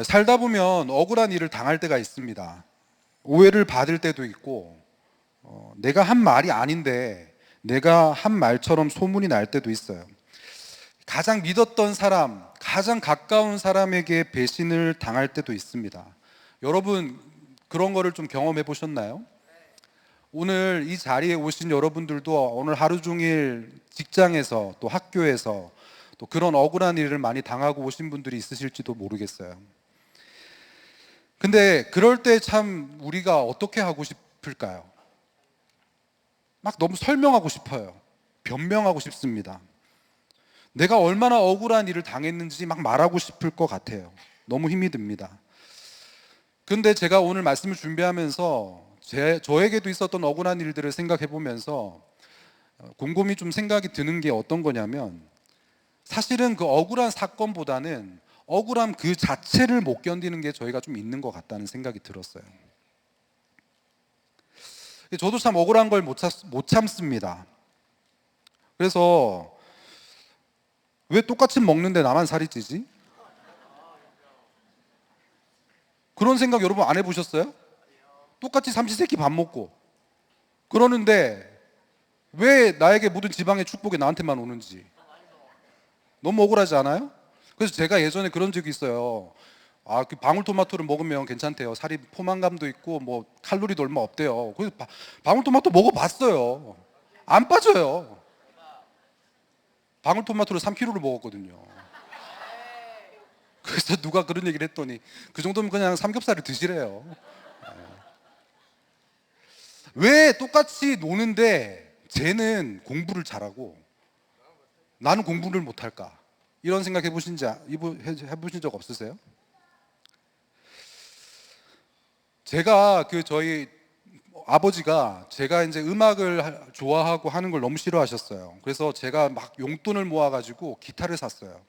살다 보면 억울한 일을 당할 때가 있습니다. 오해를 받을 때도 있고, 내가 한 말이 아닌데 내가 한 말처럼 소문이 날 때도 있어요. 가장 믿었던 사람, 가장 가까운 사람에게 배신을 당할 때도 있습니다. 여러분, 그런 거를 좀 경험해 보셨나요? 오늘 이 자리에 오신 여러분들도 오늘 하루 종일 직장에서 또 학교에서 또 그런 억울한 일을 많이 당하고 오신 분들이 있으실지도 모르겠어요. 근데 그럴 때 참 우리가 어떻게 하고 싶을까요? 막 너무 설명하고 싶어요. 변명하고 싶습니다. 내가 얼마나 억울한 일을 당했는지 막 말하고 싶을 것 같아요. 너무 힘이 듭니다. 근데 제가 오늘 말씀을 준비하면서 저에게도 있었던 억울한 일들을 생각해 보면서 곰곰이 좀 생각이 드는 게 어떤 거냐면, 사실은 그 억울한 사건보다는 억울함 그 자체를 못 견디는 게 저희가 좀 있는 것 같다는 생각이 들었어요. 저도 참 억울한 걸 못 참습니다. 그래서 왜 똑같이 먹는데 나만 살이 찌지? 그런 생각 여러분 안 해보셨어요? 똑같이 삼시세끼 밥 먹고 그러는데 왜 나에게 모든 지방의 축복이 나한테만 오는지 너무 억울하지 않아요? 그래서 제가 예전에 그런 적이 있어요. 그 방울토마토를 먹으면 괜찮대요. 살이 포만감도 있고 뭐 칼로리도 얼마 없대요. 그래서 방울토마토 먹어봤어요. 안 빠져요. 방울토마토를 3kg를 먹었거든요. 그래서 누가 그런 얘기를 했더니 그 정도면 그냥 삼겹살을 드시래요. 왜 똑같이 노는데 쟤는 공부를 잘하고 나는 공부를 못할까? 이런 생각 해보신 적 없으세요? 제가 저희 아버지가 제가 이제 음악을 좋아하고 하는 걸 너무 싫어하셨어요. 그래서 제가 막 용돈을 모아가지고 기타를 샀어요.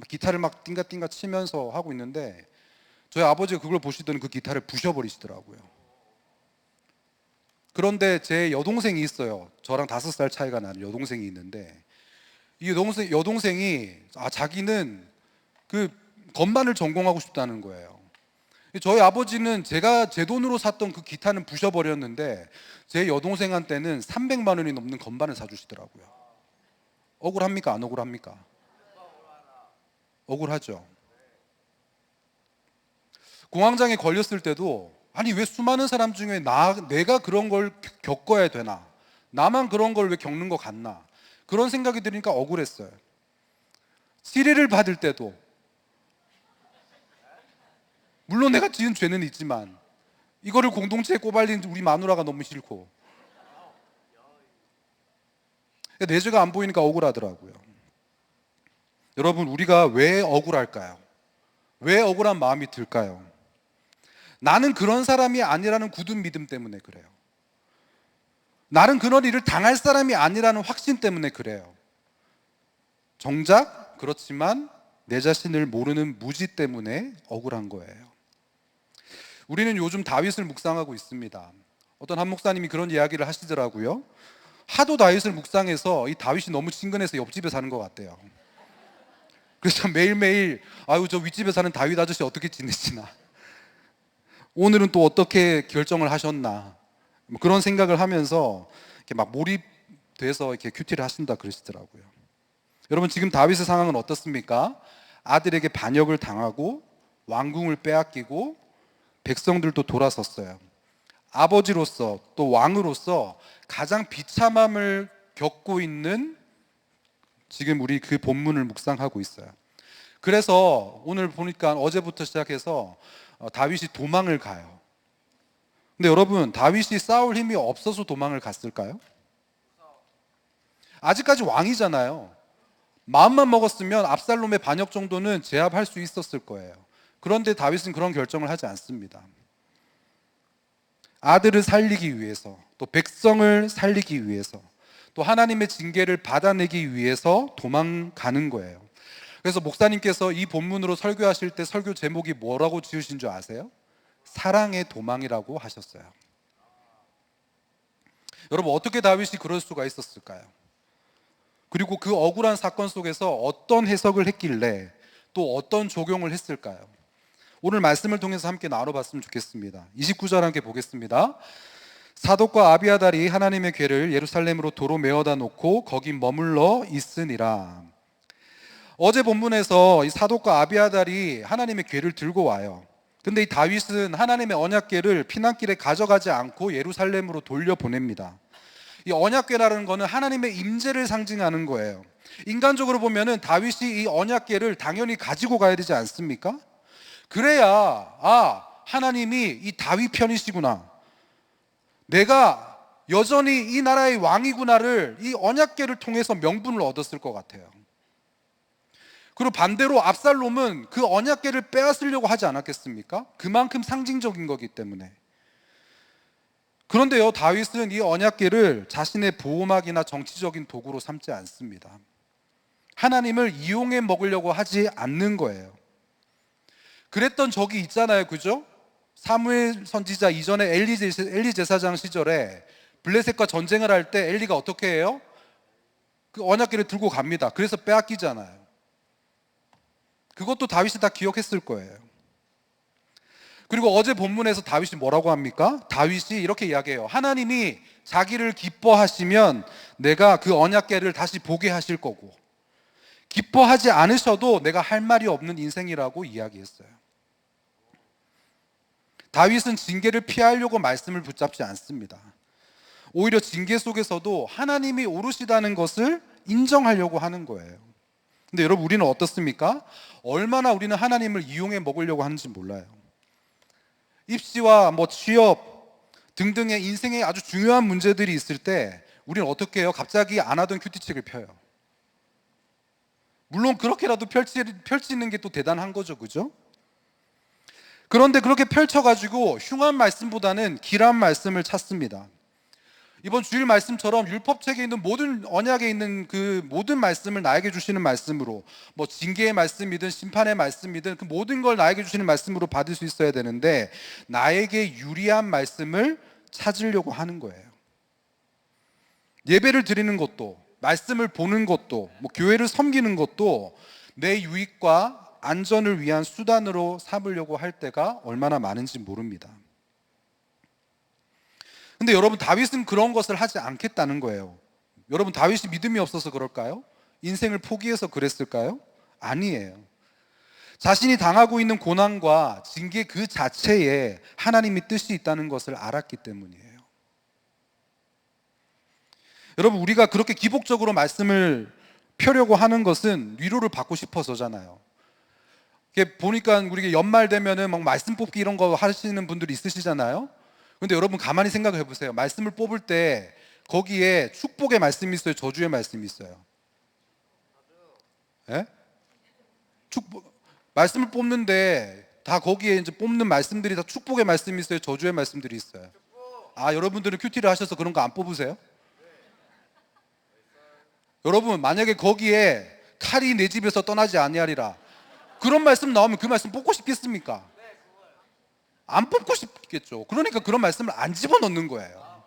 기타를 막 띵가띵가 치면서 하고 있는데 저희 아버지가 그걸 보시더니 그 기타를 부셔버리시더라고요. 그런데 제 여동생이 있어요. 저랑 5살 차이가 나는 여동생이 있는데 이 여동생이 자기는 그 건반을 전공하고 싶다는 거예요. 저희 아버지는 제가 제 돈으로 샀던 그 기타는 부셔버렸는데 제 여동생한테는 300만 원이 넘는 건반을 사주시더라고요. 억울합니까? 안 억울합니까? 억울하죠. 공황장애 걸렸을 때도 아니 왜 수많은 사람 중에 내가 그런 걸 겪어야 되나? 나만 그런 걸 왜 겪는 것 같나? 그런 생각이 드니까 억울했어요. 시리를 받을 때도 물론 내가 지은 죄는 있지만 이거를 공동체에 꼬발린 우리 마누라가 너무 싫고 내 죄가 안 보이니까 억울하더라고요. 여러분, 우리가 왜 억울할까요? 왜 억울한 마음이 들까요? 나는 그런 사람이 아니라는 굳은 믿음 때문에 그래요. 나는 그런 일을 당할 사람이 아니라는 확신 때문에 그래요. 정작 그렇지만 내 자신을 모르는 무지 때문에 억울한 거예요. 우리는 요즘 다윗을 묵상하고 있습니다. 어떤 한 목사님이 그런 이야기를 하시더라고요. 하도 다윗을 묵상해서 이 다윗이 너무 친근해서 옆집에 사는 것 같대요. 그래서 매일매일 저 윗집에 사는 다윗 아저씨 어떻게 지내시나, 오늘은 또 어떻게 결정을 하셨나, 뭐 그런 생각을 하면서 이렇게 막 몰입돼서 이렇게 큐티를 하신다 그러시더라고요. 여러분, 지금 다윗의 상황은 어떻습니까? 아들에게 반역을 당하고 왕궁을 빼앗기고 백성들도 돌아섰어요. 아버지로서 또 왕으로서 가장 비참함을 겪고 있는 지금 우리 그 본문을 묵상하고 있어요. 그래서 오늘 보니까 어제부터 시작해서 다윗이 도망을 가요. 근데 여러분, 다윗이 싸울 힘이 없어서 도망을 갔을까요? 아직까지 왕이잖아요. 마음만 먹었으면 압살롬의 반역 정도는 제압할 수 있었을 거예요. 그런데 다윗은 그런 결정을 하지 않습니다. 아들을 살리기 위해서, 또 백성을 살리기 위해서, 또 하나님의 징계를 받아내기 위해서 도망가는 거예요. 그래서 목사님께서 이 본문으로 설교하실 때 설교 제목이 뭐라고 지으신 줄 아세요? 사랑의 도망이라고 하셨어요. 여러분, 어떻게 다윗이 그럴 수가 있었을까요? 그리고 그 억울한 사건 속에서 어떤 해석을 했길래 또 어떤 적용을 했을까요? 오늘 말씀을 통해서 함께 나눠봤으면 좋겠습니다. 29절 함께 보겠습니다. 사독과 아비아달이 하나님의 궤를 예루살렘으로 도로 메어다 놓고 거기 머물러 있으니라. 어제 본문에서 이 사독과 아비아달이 하나님의 궤를 들고 와요. 근데 이 다윗은 하나님의 언약궤를 피난길에 가져가지 않고 예루살렘으로 돌려보냅니다. 이 언약궤라는 거는 하나님의 임재를 상징하는 거예요. 인간적으로 보면은 다윗이 이 언약궤를 당연히 가지고 가야 되지 않습니까? 그래야 하나님이 이 다윗 편이시구나, 내가 여전히 이 나라의 왕이구나를 이 언약궤를 통해서 명분을 얻었을 것 같아요. 그리고 반대로 압살롬은 그 언약궤를 빼앗으려고 하지 않았겠습니까? 그만큼 상징적인 거기 때문에. 그런데요, 다윗은 이 언약궤를 자신의 보호막이나 정치적인 도구로 삼지 않습니다. 하나님을 이용해 먹으려고 하지 않는 거예요. 그랬던 적이 있잖아요, 그죠? 사무엘 선지자 이전에 엘리 제사장 시절에 블레셋과 전쟁을 할 때 엘리가 어떻게 해요? 그 언약궤를 들고 갑니다. 그래서 빼앗기잖아요. 그것도 다윗이 다 기억했을 거예요. 그리고 어제 본문에서 다윗이 뭐라고 합니까? 다윗이 이렇게 이야기해요. 하나님이 자기를 기뻐하시면 내가 그 언약궤를 다시 보게 하실 거고, 기뻐하지 않으셔도 내가 할 말이 없는 인생이라고 이야기했어요. 다윗은 징계를 피하려고 말씀을 붙잡지 않습니다. 오히려 징계 속에서도 하나님이 오르시다는 것을 인정하려고 하는 거예요. 근데 여러분, 우리는 어떻습니까? 얼마나 우리는 하나님을 이용해 먹으려고 하는지 몰라요. 입시와 취업 등등의 인생에 아주 중요한 문제들이 있을 때 우리는 어떻게 해요? 갑자기 안 하던 큐티책을 펴요. 물론 그렇게라도 펼치는 게 또 대단한 거죠, 그죠? 그런데 그렇게 펼쳐가지고 흉한 말씀보다는 길한 말씀을 찾습니다. 이번 주일 말씀처럼 율법책에 있는 모든, 언약에 있는 그 모든 말씀을 나에게 주시는 말씀으로, 징계의 말씀이든 심판의 말씀이든 그 모든 걸 나에게 주시는 말씀으로 받을 수 있어야 되는데, 나에게 유리한 말씀을 찾으려고 하는 거예요. 예배를 드리는 것도, 말씀을 보는 것도, 교회를 섬기는 것도 내 유익과 안전을 위한 수단으로 삼으려고 할 때가 얼마나 많은지 모릅니다. 근데 여러분, 다윗은 그런 것을 하지 않겠다는 거예요. 여러분, 다윗이 믿음이 없어서 그럴까요? 인생을 포기해서 그랬을까요? 아니에요. 자신이 당하고 있는 고난과 징계 그 자체에 하나님의 뜻이 있다는 것을 알았기 때문이에요. 여러분, 우리가 그렇게 기복적으로 말씀을 펴려고 하는 것은 위로를 받고 싶어서잖아요. 보니까 우리 연말 되면은 말씀 뽑기 이런 거 하시는 분들이 있으시잖아요. 근데 여러분, 가만히 생각해 보세요. 말씀을 뽑을 때 거기에 축복의 말씀이 있어요, 저주의 말씀이 있어요? 예? 말씀을 뽑는데 다 거기에 이제 뽑는 말씀들이 다 축복의 말씀이 있어요, 저주의 말씀들이 있어요? 여러분들은 큐티를 하셔서 그런 거 안 뽑으세요? 여러분, 만약에 거기에 칼이 내 집에서 떠나지 아니하리라, 그런 말씀 나오면 그 말씀 뽑고 싶겠습니까? 안 뽑고 싶겠죠. 그러니까 그런 말씀을 안 집어넣는 거예요.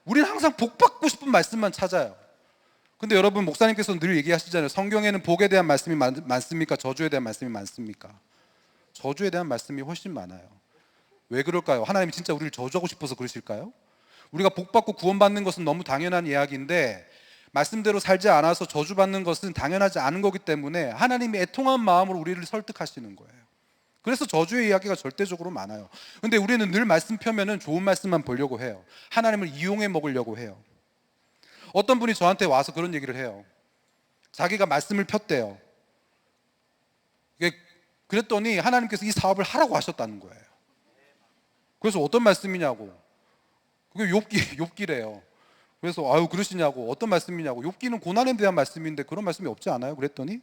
우리는 항상 복 받고 싶은 말씀만 찾아요. 근데 여러분, 목사님께서 늘 얘기하시잖아요. 성경에는 복에 대한 말씀이 많습니까? 저주에 대한 말씀이 많습니까? 저주에 대한 말씀이 훨씬 많아요. 왜 그럴까요? 하나님이 진짜 우리를 저주하고 싶어서 그러실까요? 우리가 복 받고 구원받는 것은 너무 당연한 이야기인데, 말씀대로 살지 않아서 저주받는 것은 당연하지 않은 거기 때문에 하나님이 애통한 마음으로 우리를 설득하시는 거예요. 그래서 저주의 이야기가 절대적으로 많아요. 근데 우리는 늘 말씀 펴면은 좋은 말씀만 보려고 해요. 하나님을 이용해 먹으려고 해요. 어떤 분이 저한테 와서 그런 얘기를 해요. 자기가 말씀을 폈대요. 그랬더니 하나님께서 이 사업을 하라고 하셨다는 거예요. 그래서 어떤 말씀이냐고. 그게 욥기래요. 그래서 그러시냐고, 어떤 말씀이냐고. 욥기는 고난에 대한 말씀인데 그런 말씀이 없지 않아요? 그랬더니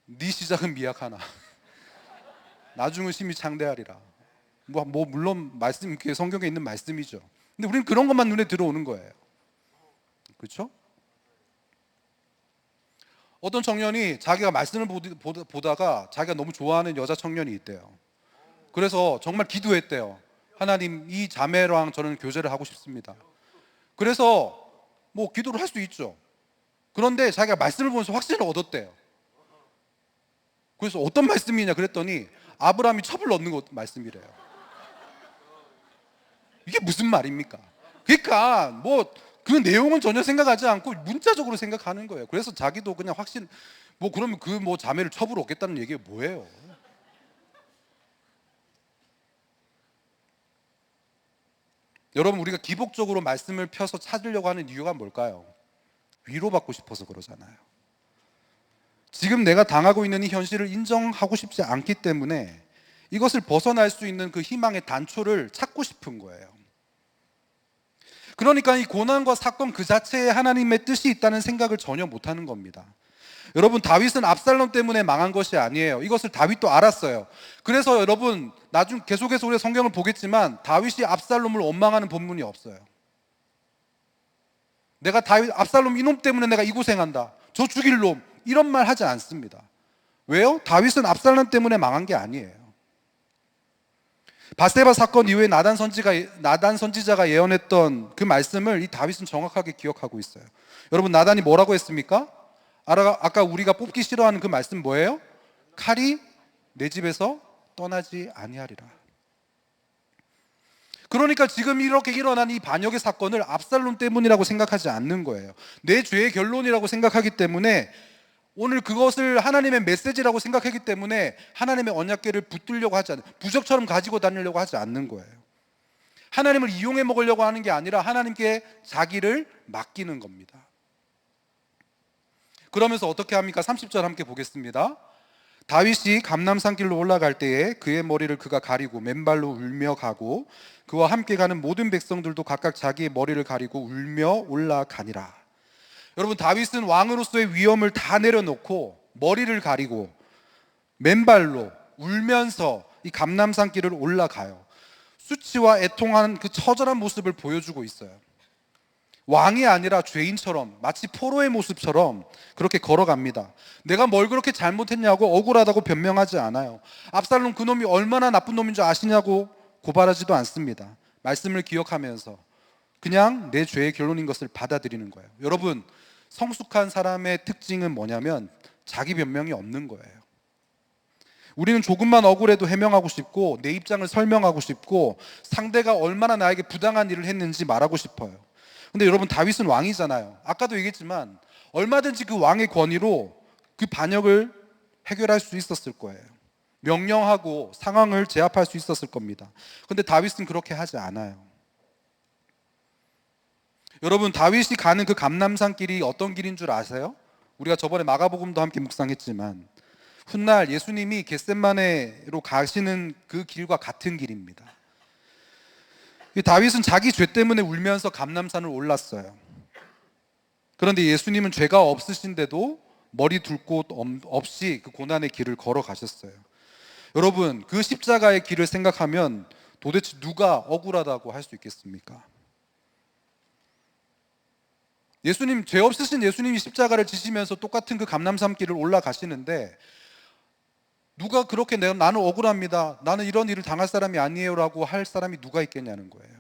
네 시작은 미약하나 나중은 심히 창대하리라. 물론 말씀, 성경에 있는 말씀이죠. 근데 우리는 그런 것만 눈에 들어오는 거예요. 그렇죠? 어떤 청년이 자기가 말씀을 보다가 자기가 너무 좋아하는 여자 청년이 있대요. 그래서 정말 기도했대요. 하나님, 이 자매랑 저는 교제를 하고 싶습니다. 그래서 기도를 할 수 있죠. 그런데 자기가 말씀을 보면서 확신을 얻었대요. 그래서 어떤 말씀이냐 그랬더니, 아브라함이 첩을 넣는 것 말씀이래요. 이게 무슨 말입니까? 그러니까 뭐 그 내용은 전혀 생각하지 않고 문자적으로 생각하는 거예요. 그래서 자기도 그냥 확신, 뭐 그러면 그 뭐 자매를 첩으로 얻겠다는 얘기가 뭐예요? 여러분, 우리가 기복적으로 말씀을 펴서 찾으려고 하는 이유가 뭘까요? 위로받고 싶어서 그러잖아요. 지금 내가 당하고 있는 이 현실을 인정하고 싶지 않기 때문에 이것을 벗어날 수 있는 그 희망의 단초를 찾고 싶은 거예요. 그러니까 이 고난과 사건 그 자체에 하나님의 뜻이 있다는 생각을 전혀 못하는 겁니다. 여러분, 다윗은 압살롬 때문에 망한 것이 아니에요. 이것을 다윗도 알았어요. 그래서 여러분, 나중 계속해서 우리가 성경을 보겠지만 다윗이 압살롬을 원망하는 본문이 없어요. 내가 다윗, 압살롬 이놈 때문에 내가 이 고생한다, 저 죽일 놈, 이런 말 하지 않습니다. 왜요? 다윗은 압살롬 때문에 망한 게 아니에요. 바세바 사건 이후에 나단 선지자가 예언했던 그 말씀을 이 다윗은 정확하게 기억하고 있어요. 여러분, 나단이 뭐라고 했습니까? 아까 우리가 뽑기 싫어하는 그 말씀 뭐예요? 칼이 내 집에서 떠나지 아니하리라. 그러니까 지금 이렇게 일어난 이 반역의 사건을 압살롬 때문이라고 생각하지 않는 거예요. 내 죄의 결론이라고 생각하기 때문에, 오늘 그것을 하나님의 메시지라고 생각하기 때문에 하나님의 언약궤를 붙들려고 하지 않아요. 부적처럼 가지고 다니려고 하지 않는 거예요. 하나님을 이용해 먹으려고 하는 게 아니라 하나님께 자기를 맡기는 겁니다. 그러면서 어떻게 합니까? 30절 함께 보겠습니다. 다윗이 감람산 길로 올라갈 때에 그의 머리를 그가 가리고 맨발로 울며 가고 그와 함께 가는 모든 백성들도 각각 자기의 머리를 가리고 울며 올라가니라. 여러분, 다윗은 왕으로서의 위엄을 다 내려놓고 머리를 가리고 맨발로 울면서 이 감람산 길을 올라가요. 수치와 애통한 그 처절한 모습을 보여주고 있어요. 왕이 아니라 죄인처럼, 마치 포로의 모습처럼 그렇게 걸어갑니다. 내가 뭘 그렇게 잘못했냐고 억울하다고 변명하지 않아요. 압살롬 그놈이 얼마나 나쁜 놈인 줄 아시냐고 고발하지도 않습니다. 말씀을 기억하면서 그냥 내 죄의 결론인 것을 받아들이는 거예요. 여러분, 성숙한 사람의 특징은 뭐냐면 자기 변명이 없는 거예요. 우리는 조금만 억울해도 해명하고 싶고 내 입장을 설명하고 싶고 상대가 얼마나 나에게 부당한 일을 했는지 말하고 싶어요. 근데 여러분, 다윗은 왕이잖아요. 아까도 얘기했지만 얼마든지 그 왕의 권위로 그 반역을 해결할 수 있었을 거예요. 명령하고 상황을 제압할 수 있었을 겁니다. 근데 다윗은 그렇게 하지 않아요. 여러분, 다윗이 가는 그 감람산 길이 어떤 길인 줄 아세요? 우리가 저번에 마가복음도 함께 묵상했지만 훗날 예수님이 겟셋마네로 가시는 그 길과 같은 길입니다. 다윗은 자기 죄 때문에 울면서 감람산을 올랐어요. 그런데 예수님은 죄가 없으신데도 머리 둘 곳 없이 그 고난의 길을 걸어가셨어요. 여러분, 그 십자가의 길을 생각하면 도대체 누가 억울하다고 할 수 있겠습니까? 예수님, 죄 없으신 예수님이 십자가를 지시면서 똑같은 그 감람산 길을 올라가시는데 누가 그렇게 나는 억울합니다, 나는 이런 일을 당할 사람이 아니에요 라고 할 사람이 누가 있겠냐는 거예요.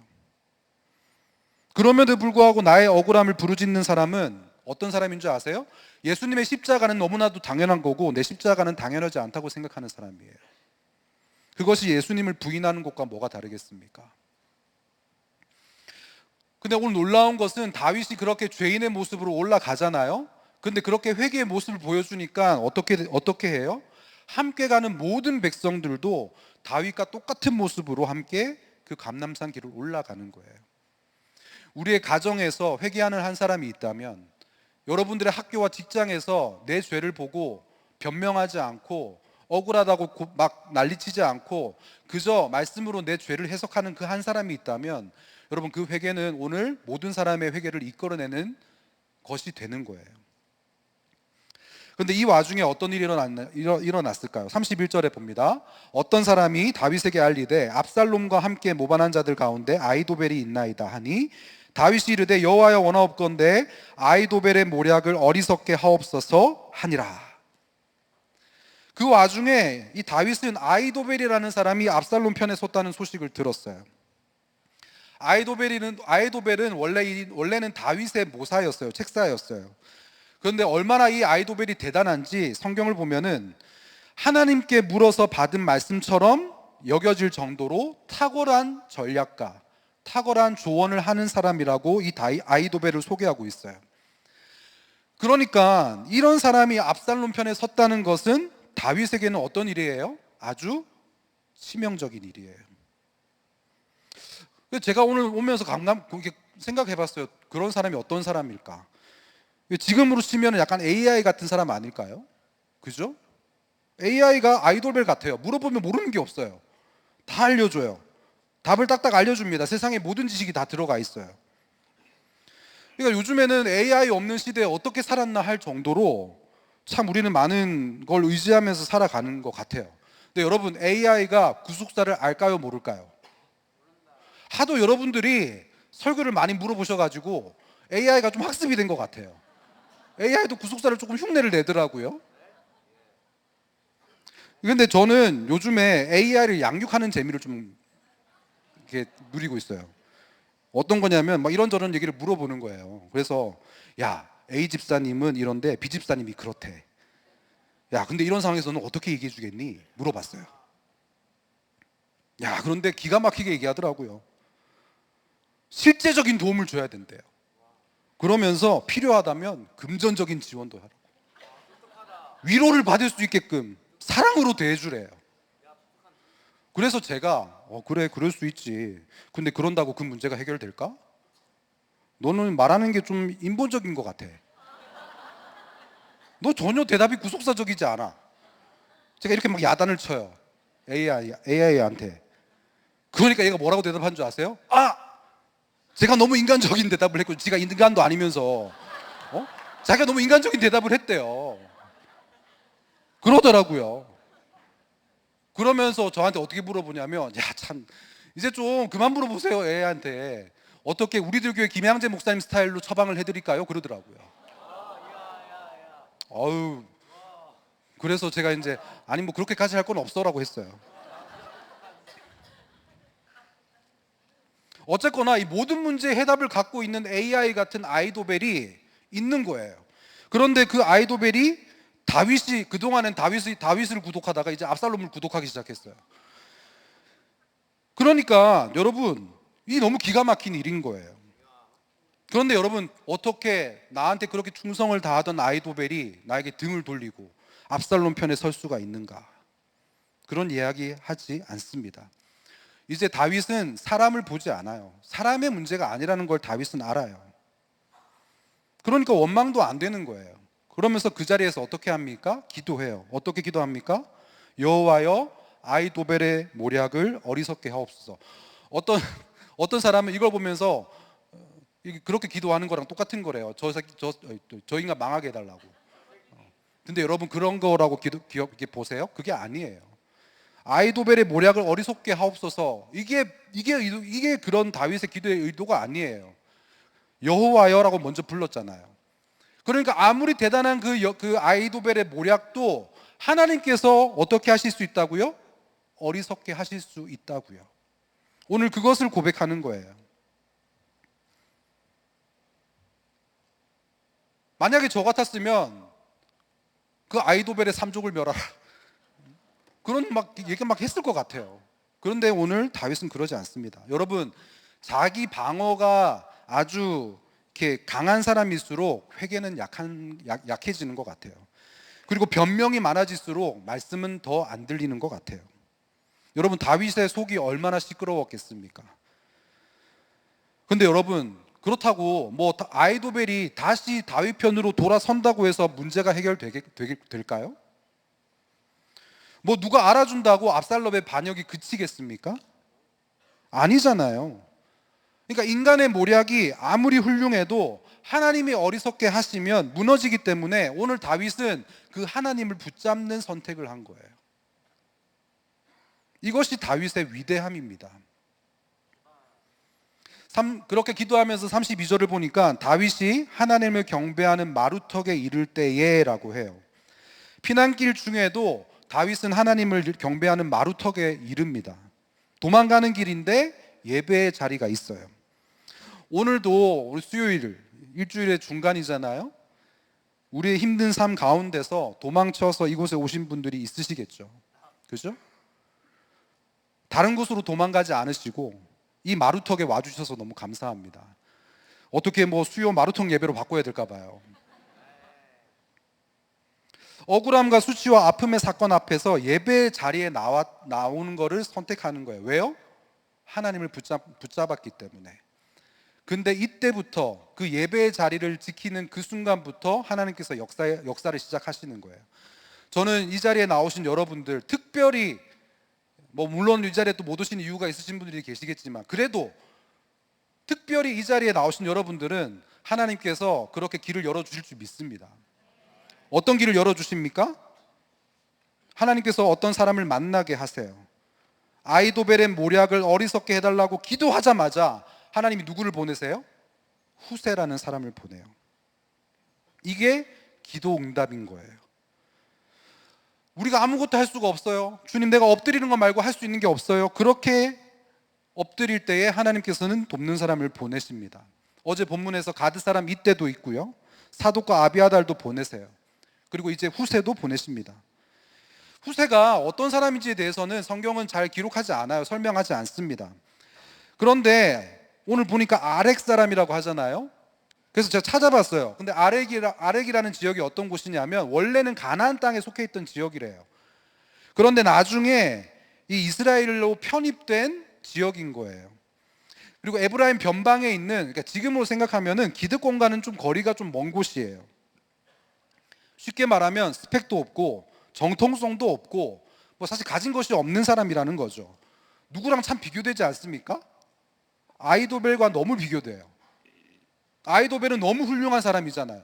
그럼에도 불구하고 나의 억울함을 부르짖는 사람은 어떤 사람인 줄 아세요? 예수님의 십자가는 너무나도 당연한 거고 내 십자가는 당연하지 않다고 생각하는 사람이에요. 그것이 예수님을 부인하는 것과 뭐가 다르겠습니까? 근데 오늘 놀라운 것은 다윗이 그렇게 죄인의 모습으로 올라가잖아요. 근데 그렇게 회개의 모습을 보여주니까 어떻게 해요? 함께 가는 모든 백성들도 다윗과 똑같은 모습으로 함께 그 감람산 길을 올라가는 거예요. 우리의 가정에서 회개하는 한 사람이 있다면, 여러분들의 학교와 직장에서 내 죄를 보고 변명하지 않고 억울하다고 막 난리치지 않고 그저 말씀으로 내 죄를 해석하는 그 한 사람이 있다면, 여러분, 그 회개는 오늘 모든 사람의 회개를 이끌어내는 것이 되는 거예요. 그런데 이 와중에 어떤 일이 일어났을까요? 31절에 봅니다. 어떤 사람이 다윗에게 알리되 압살롬과 함께 모반한 자들 가운데 아히도벨이 있나이다 하니 다윗이 이르되 여호와여 원하옵건대 아히도벨의 모략을 어리석게 하옵소서 하니라. 그 와중에 이 다윗은 아히도벨이라는 사람이 압살롬 편에 섰다는 소식을 들었어요. 아히도벨은 원래는 다윗의 모사였어요. 책사였어요. 그런데 얼마나 이 아히도벨이 대단한지 성경을 보면은 하나님께 물어서 받은 말씀처럼 여겨질 정도로 탁월한 전략가, 탁월한 조언을 하는 사람이라고 이 아이도벨을 소개하고 있어요. 그러니까 이런 사람이 압살롬 편에 섰다는 것은 다윗에게는 어떤 일이에요? 아주 치명적인 일이에요. 제가 오늘 오면서 생각해 봤어요. 그런 사람이 어떤 사람일까? 지금으로 치면 약간 AI 같은 사람 아닐까요? 그죠? AI가 아이돌벨 같아요. 물어보면 모르는 게 없어요. 다 알려줘요. 답을 딱딱 알려줍니다. 세상에 모든 지식이 다 들어가 있어요. 그러니까 요즘에는 AI 없는 시대에 어떻게 살았나 할 정도로 참 우리는 많은 걸 의지하면서 살아가는 것 같아요. 근데 여러분, AI가 구속사를 알까요, 모를까요? 하도 여러분들이 설교를 많이 물어보셔가지고 AI가 좀 학습이 된 것 같아요. AI도 구속사를 조금 흉내를 내더라고요. 근데 저는 요즘에 AI를 양육하는 재미를 좀 이렇게 누리고 있어요. 어떤 거냐면 막 이런저런 얘기를 물어보는 거예요. 그래서 야, A 집사님은 이런데 B 집사님이 그렇대. 야, 근데 이런 상황에서는 어떻게 얘기해 주겠니? 물어봤어요. 야, 그런데 기가 막히게 얘기하더라고요. 실제적인 도움을 줘야 된대요. 그러면서 필요하다면 금전적인 지원도 하라고. 위로를 받을 수 있게끔 사랑으로 대해주래요. 그래서 제가 그래, 그럴 수 있지. 근데 그런다고 그 문제가 해결될까? 너는 말하는 게 좀 인본적인 것 같아. 너 전혀 대답이 구속사적이지 않아. 제가 이렇게 막 야단을 쳐요. AI한테. 그러니까 얘가 뭐라고 대답한 줄 아세요? 제가 너무 인간적인 대답을 했고, 지가 인간도 아니면서 자기가 너무 인간적인 대답을 했대요. 그러더라고요. 그러면서 저한테 어떻게 물어보냐면, 야, 참 이제 좀 그만 물어보세요, AI한테. 어떻게 우리들 교회 김양재 목사님 스타일로 처방을 해드릴까요? 그러더라고요. 어우, 그래서 제가 이제 아니 뭐 그렇게까지 할 건 없어라고 했어요. 어쨌거나 이 모든 문제의 해답을 갖고 있는 AI 같은 아이도벨이 있는 거예요. 그런데 그 아이도벨이 다윗이 그동안엔 다윗을 구독하다가 이제 압살롬을 구독하기 시작했어요. 그러니까 여러분, 이 너무 기가 막힌 일인 거예요. 그런데 여러분, 어떻게 나한테 그렇게 충성을 다하던 아이도벨이 나에게 등을 돌리고 압살롬 편에 설 수가 있는가? 그런 이야기 하지 않습니다. 이제 다윗은 사람을 보지 않아요. 사람의 문제가 아니라는 걸 다윗은 알아요. 그러니까 원망도 안 되는 거예요. 그러면서 그 자리에서 어떻게 합니까? 기도해요. 어떻게 기도합니까? 여호와여, 아이도벨의 모략을 어리석게 하옵소서. 어떤 사람은 이걸 보면서 그렇게 기도하는 거랑 똑같은 거래요. 저 인간 망하게 해달라고. 근데 여러분, 그런 거라고 기억해 보세요. 그게 아니에요. 아이도벨의 모략을 어리석게 하옵소서. 이게 그런 다윗의 기도의 의도가 아니에요. 여호와여라고 먼저 불렀잖아요. 그러니까 아무리 대단한 그 아이도벨의 모략도 하나님께서 어떻게 하실 수 있다고요? 어리석게 하실 수 있다고요. 오늘 그것을 고백하는 거예요. 만약에 저 같았으면 그 아이도벨의 삼족을 멸하라, 그런 얘기 막 했을 것 같아요. 그런데 오늘 다윗은 그러지 않습니다. 여러분, 자기 방어가 아주 이렇게 강한 사람일수록 회개는 약해지는 것 같아요. 그리고 변명이 많아질수록 말씀은 더 안 들리는 것 같아요. 여러분, 다윗의 속이 얼마나 시끄러웠겠습니까? 근데 여러분, 그렇다고 뭐 아이도벨이 다시 다윗 편으로 돌아선다고 해서 문제가 해결될까요? 뭐 누가 알아준다고 압살롬의 반역이 그치겠습니까? 아니잖아요. 그러니까 인간의 모략이 아무리 훌륭해도 하나님이 어리석게 하시면 무너지기 때문에 오늘 다윗은 그 하나님을 붙잡는 선택을 한 거예요. 이것이 다윗의 위대함입니다. 그렇게 기도하면서 32절을 보니까 다윗이 하나님을 경배하는 마루턱에 이를 때에 라고 해요. 피난길 중에도 다윗은 하나님을 경배하는 마루턱에 이릅니다. 도망가는 길인데 예배의 자리가 있어요. 오늘도 우리 수요일, 일주일의 중간이잖아요. 우리의 힘든 삶 가운데서 도망쳐서 이곳에 오신 분들이 있으시겠죠. 그죠? 다른 곳으로 도망가지 않으시고 이 마루턱에 와주셔서 너무 감사합니다. 어떻게 뭐 수요 마루턱 예배로 바꿔야 될까 봐요. 억울함과 수치와 아픔의 사건 앞에서 예배 자리에 나오는 것을 선택하는 거예요. 왜요? 하나님을 붙잡았기 때문에. 근데 이때부터 그 예배의 자리를 지키는 그 순간부터 하나님께서 역사를 시작하시는 거예요. 저는 이 자리에 나오신 여러분들, 특별히 뭐 물론 이 자리에 또 못 오신 이유가 있으신 분들이 계시겠지만, 그래도 특별히 이 자리에 나오신 여러분들은 하나님께서 그렇게 길을 열어주실 줄 믿습니다. 어떤 길을 열어주십니까? 하나님께서 어떤 사람을 만나게 하세요. 아이도벨의 모략을 어리석게 해달라고 기도하자마자 하나님이 누구를 보내세요? 후세라는 사람을 보내요. 이게 기도 응답인 거예요. 우리가 아무것도 할 수가 없어요. 주님, 내가 엎드리는 거 말고 할 수 있는 게 없어요. 그렇게 엎드릴 때에 하나님께서는 돕는 사람을 보내십니다. 어제 본문에서 가드 사람 이때도 있고요, 사독과 아비아달도 보내세요. 그리고 이제 후세도 보내십니다. 후세가 어떤 사람인지에 대해서는 성경은 잘 기록하지 않아요. 설명하지 않습니다. 그런데 오늘 보니까 아렉 사람이라고 하잖아요. 그래서 제가 찾아봤어요. 근데 아렉이라는 지역이 어떤 곳이냐면 원래는 가나안 땅에 속해 있던 지역이래요. 그런데 나중에 이 이스라엘로 편입된 지역인 거예요. 그리고 에브라임 변방에 있는, 그러니까 지금으로 생각하면은 기득권과는 좀 거리가 좀 먼 곳이에요. 쉽게 말하면 스펙도 없고 정통성도 없고 뭐 사실 가진 것이 없는 사람이라는 거죠. 누구랑 참 비교되지 않습니까? 아이도벨과 너무 비교돼요. 아이도벨은 너무 훌륭한 사람이잖아요.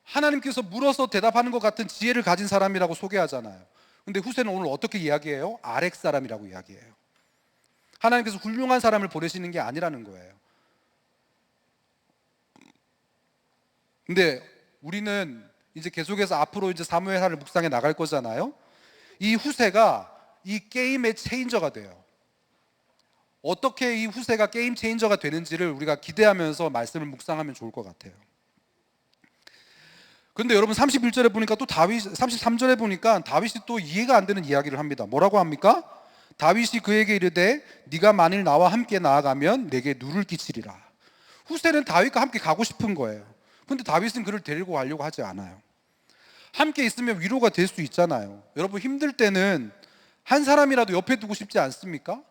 하나님께서 물어서 대답하는 것 같은 지혜를 가진 사람이라고 소개하잖아요. 근데 후세는 오늘 어떻게 이야기해요? 아렉 사람이라고 이야기해요. 하나님께서 훌륭한 사람을 보내시는 게 아니라는 거예요. 근데 우리는 이제 계속해서 앞으로 이제 사무엘하를 묵상해 나갈 거잖아요. 이 후세가 이 게임의 체인저가 돼요. 어떻게 이 후세가 게임 체인저가 되는지를 우리가 기대하면서 말씀을 묵상하면 좋을 것 같아요. 근데 여러분 31절에 보니까 또 33절에 보니까 다윗이 또 이해가 안 되는 이야기를 합니다. 뭐라고 합니까? 다윗이 그에게 이르되 네가 만일 나와 함께 나아가면 내게 누를 끼치리라. 후세는 다윗과 함께 가고 싶은 거예요. 근데 다윗은 그를 데리고 가려고 하지 않아요. 함께 있으면 위로가 될 수 있잖아요. 여러분 힘들 때는 한 사람이라도 옆에 두고 싶지 않습니까?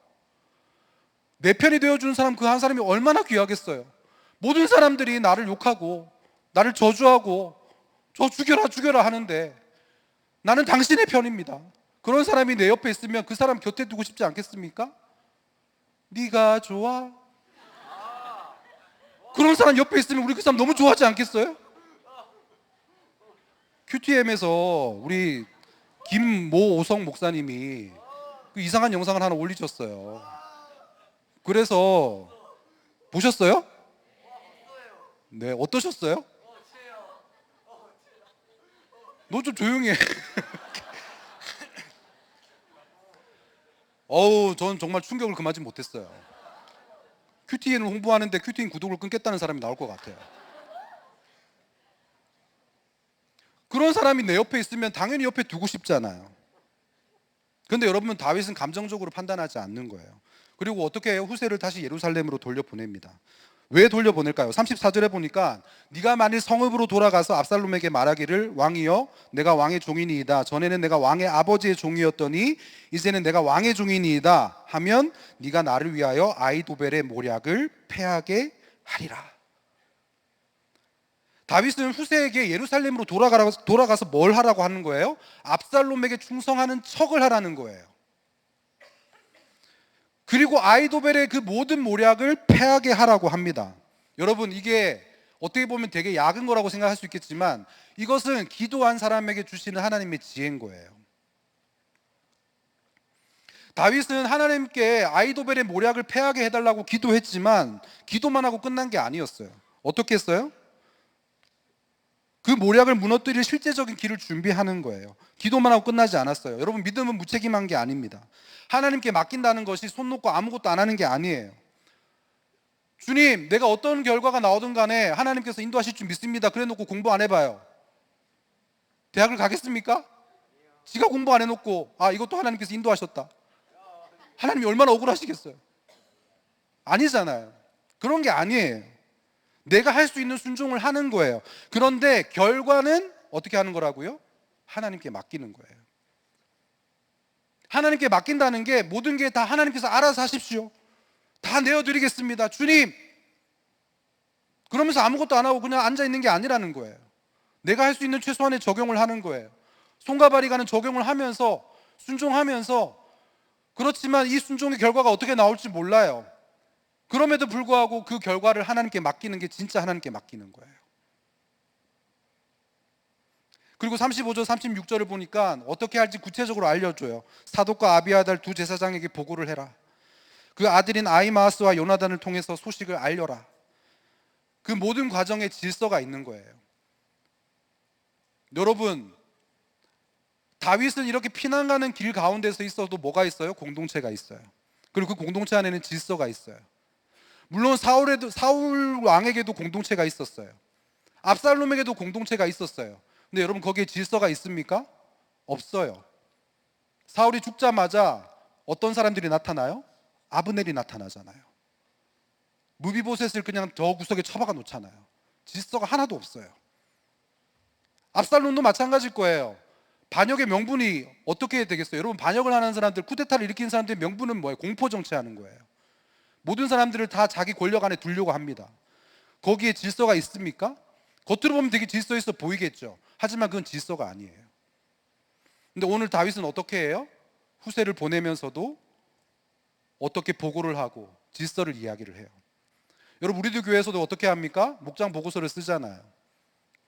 내 편이 되어주는 사람, 그 한 사람이 얼마나 귀하겠어요. 모든 사람들이 나를 욕하고 나를 저주하고 저 죽여라 하는데 나는 당신의 편입니다. 그런 사람이 내 옆에 있으면 그 사람 곁에 두고 싶지 않겠습니까? 네가 좋아? 그런 사람 옆에 있으면 우리 그 사람 너무 좋아하지 않겠어요? QTM에서 우리 김모오성 목사님이 그 이상한 영상을 하나 올리셨어요. 그래서 보셨어요? 네, 어떠셨어요? 너 좀 조용히 해. 전 정말 충격을 금하지 못했어요. QTN을 홍보하는데 QTN 구독을 끊겠다는 사람이 나올 것 같아요. 그런 사람이 내 옆에 있으면 당연히 옆에 두고 싶잖아요. 그런데 여러분, 다윗은 감정적으로 판단하지 않는 거예요. 그리고 어떻게 해요? 후세를 다시 예루살렘으로 돌려보냅니다. 왜 돌려보낼까요? 34절에 보니까 네가 만일 성읍으로 돌아가서 압살롬에게 말하기를 왕이여 내가 왕의 종이니이다. 전에는 내가 왕의 아버지의 종이었더니 이제는 내가 왕의 종이니이다 하면 네가 나를 위하여 아이도벨의 모략을 패하게 하리라. 다윗은 후세에게 예루살렘으로 돌아가서 뭘 하라고 하는 거예요? 압살롬에게 충성하는 척을 하라는 거예요. 그리고 아이도벨의 그 모든 모략을 패하게 하라고 합니다. 여러분, 이게 어떻게 보면 되게 약은 거라고 생각할 수 있겠지만 이것은 기도한 사람에게 주시는 하나님의 지혜인 거예요. 다윗은 하나님께 아이도벨의 모략을 패하게 해달라고 기도했지만 기도만 하고 끝난 게 아니었어요. 어떻게 했어요? 그 모략을 무너뜨릴 실제적인 길을 준비하는 거예요. 기도만 하고 끝나지 않았어요. 여러분, 믿음은 무책임한 게 아닙니다. 하나님께 맡긴다는 것이 손 놓고 아무것도 안 하는 게 아니에요. 주님, 내가 어떤 결과가 나오든 간에 하나님께서 인도하실 줄 믿습니다. 그래 놓고 공부 안 해봐요. 대학을 가겠습니까? 지가 공부 안 해놓고 이것도 하나님께서 인도하셨다. 하나님이 얼마나 억울하시겠어요. 아니잖아요. 그런 게 아니에요. 내가 할 수 있는 순종을 하는 거예요. 그런데 결과는 어떻게 하는 거라고요? 하나님께 맡기는 거예요. 하나님께 맡긴다는 게 모든 게 다 하나님께서 알아서 하십시오. 다 내어드리겠습니다. 주님. 그러면서 아무것도 안 하고 그냥 앉아 있는 게 아니라는 거예요. 내가 할 수 있는 최소한의 적용을 하는 거예요. 손과 발이 가는 적용을 하면서 순종하면서, 그렇지만 이 순종의 결과가 어떻게 나올지 몰라요. 그럼에도 불구하고 그 결과를 하나님께 맡기는 게 진짜 하나님께 맡기는 거예요. 그리고 35절 36절을 보니까 어떻게 할지 구체적으로 알려줘요. 사독과 아비아달 두 제사장에게 보고를 해라. 그 아들인 아히마아스와 요나단을 통해서 소식을 알려라. 그 모든 과정에 질서가 있는 거예요. 여러분, 다윗은 이렇게 피난 가는 길 가운데서 있어도 뭐가 있어요? 공동체가 있어요. 그리고 그 공동체 안에는 질서가 있어요. 물론 사울 왕에게도 공동체가 있었어요. 압살롬에게도 공동체가 있었어요. 근데 여러분, 거기에 질서가 있습니까? 없어요. 사울이 죽자마자 어떤 사람들이 나타나요? 아브넬이 나타나잖아요. 무비보셋을 그냥 저 구석에 처박아 놓잖아요. 질서가 하나도 없어요. 압살롬도 마찬가지일 거예요. 반역의 명분이 어떻게 되겠어요? 여러분, 반역을 하는 사람들, 쿠데타를 일으킨 사람들의 명분은 뭐예요? 공포 정치하는 거예요. 모든 사람들을 다 자기 권력 안에 두려고 합니다. 거기에 질서가 있습니까? 겉으로 보면 되게 질서 있어 보이겠죠. 하지만 그건 질서가 아니에요. 근데 오늘 다윗은 어떻게 해요? 후세를 보내면서도 어떻게 보고를 하고 질서를 이야기를 해요. 여러분, 우리도 교회에서도 어떻게 합니까? 목장 보고서를 쓰잖아요.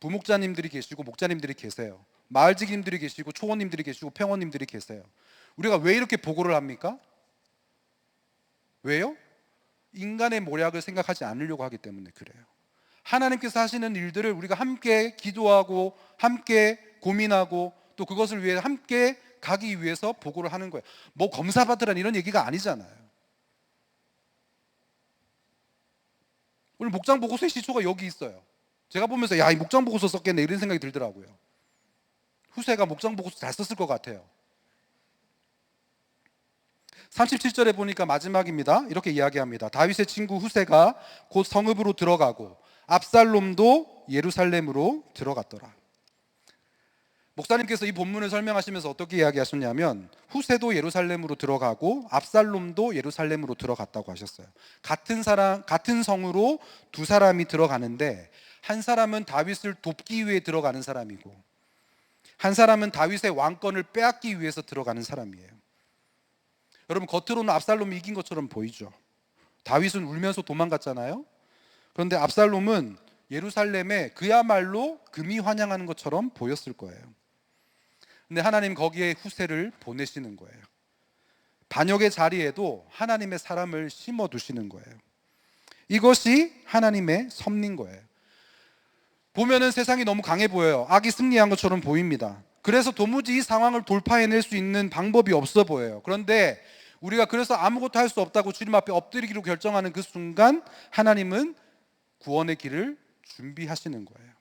부목자님들이 계시고 목자님들이 계세요. 마을직님들이 계시고 초원님들이 계시고 평원님들이 계세요. 우리가 왜 이렇게 보고를 합니까? 왜요? 인간의 모략을 생각하지 않으려고 하기 때문에 그래요. 하나님께서 하시는 일들을 우리가 함께 기도하고 함께 고민하고 또 그것을 위해 함께 가기 위해서 보고를 하는 거예요. 뭐 검사받으라는 이런 얘기가 아니잖아요. 오늘 목장 보고서의 시초가 여기 있어요. 제가 보면서 이 목장 보고서 썼겠네 이런 생각이 들더라고요. 후세가 목장 보고서 잘 썼을 것 같아요. 37절에 보니까 마지막입니다. 이렇게 이야기합니다. 다윗의 친구 후세가 곧 성읍으로 들어가고 압살롬도 예루살렘으로 들어갔더라. 목사님께서 이 본문을 설명하시면서 어떻게 이야기하셨냐면 후세도 예루살렘으로 들어가고 압살롬도 예루살렘으로 들어갔다고 하셨어요. 같은 성으로 두 사람이 들어가는데 한 사람은 다윗을 돕기 위해 들어가는 사람이고 한 사람은 다윗의 왕권을 빼앗기 위해서 들어가는 사람이에요. 여러분, 겉으로는 압살롬이 이긴 것처럼 보이죠. 다윗은 울면서 도망갔잖아요. 그런데 압살롬은 예루살렘에 그야말로 금이 환영하는 것처럼 보였을 거예요. 근데 하나님 거기에 후세를 보내시는 거예요. 반역의 자리에도 하나님의 사람을 심어두시는 거예요. 이것이 하나님의 섭리인 거예요. 보면은 세상이 너무 강해 보여요. 악이 승리한 것처럼 보입니다. 그래서 도무지 이 상황을 돌파해낼 수 있는 방법이 없어 보여요. 그런데 우리가 그래서 아무것도 할 수 없다고 주님 앞에 엎드리기로 결정하는 그 순간 하나님은 구원의 길을 준비하시는 거예요.